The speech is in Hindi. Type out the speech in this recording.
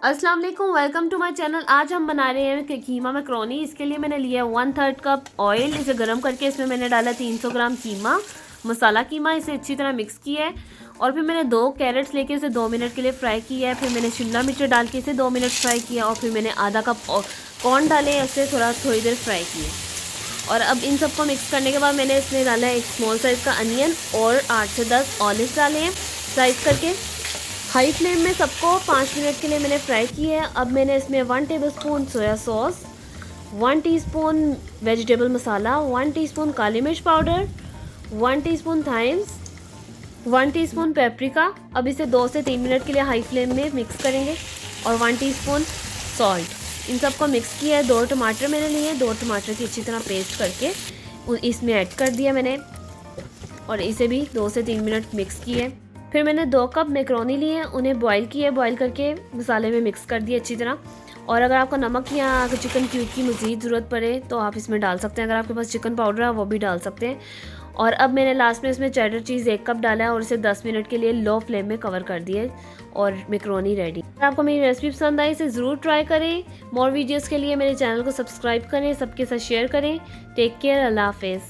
अस्सलाम वालेकुम, वेलकम टू माय चैनल। आज हम बना रहे हैं कीमा मैक्रोनी। इसके लिए मैंने लिया 1/3 कप ऑयल। इसे गर्म करके इसमें मैंने डाला 300 ग्राम कीमा, मसाला कीमा। इसे अच्छी तरह मिक्स किया है और फिर मैंने 2 कैरेट्स लेके इसे 2 मिनट के लिए फ्राई किया है। फिर मैंने शिमला मिर्च डाल के इसे 2 मिनट फ्राई किया और फिर मैंने आधा कप कॉर्न डाले, इसे थोड़ी देर फ्राई किए। और अब इन सबको मिक्स करने के बाद मैंने इसमें डाला है एक स्मॉल साइज़ का अनियन और 8 से 10 ऑलिव डाले हैं स्लाइस करके। हाई फ्लेम में सबको 5 मिनट के लिए मैंने फ्राई किया है। अब मैंने इसमें 1 tablespoon soya sauce, 1 teaspoon vegetable masala, 1 teaspoon काली मिर्च powder, 1 teaspoon thymes, 1 teaspoon paprika. अब इसे 2 से 3 मिनट के लिए हाई फ्लेम में मिक्स करेंगे और 1 टीस्पून सॉल्ट। इन सबको मिक्स किया है। 2 टमाटर मैंने लिए, 2 टमाटर की अच्छी तरह पेस्ट करके इसमें ऐड कर दिया मैंने और इसे भी 2 से 3 मिनट मिक्स किए। फिर मैंने 2 कप मैक्रोनी लिए हैं, उन्हें बॉईल किया, बॉईल करके मसाले में मिक्स कर दिए अच्छी तरह। और अगर आपको नमक या चिकन क्यूब की मज़ीद ज़रूरत पड़े तो आप इसमें डाल सकते हैं। अगर आपके पास चिकन पाउडर है वो भी डाल सकते हैं। और अब मैंने लास्ट में इसमें चेडर चीज़ 1 कप डाला है और इसे 10 मिनट के लिए लो फ्लेम में कवर कर दिए और मैक्रोनी रेडी। अगर आपको मेरी रेसिपी पसंद आई इसे ज़रूर ट्राई करें। मोर वीडियोज़ के लिए मेरे चैनल को सब्सक्राइब करें, सबके साथ शेयर करें। टेक केयर, अल्लाह हाफिज़।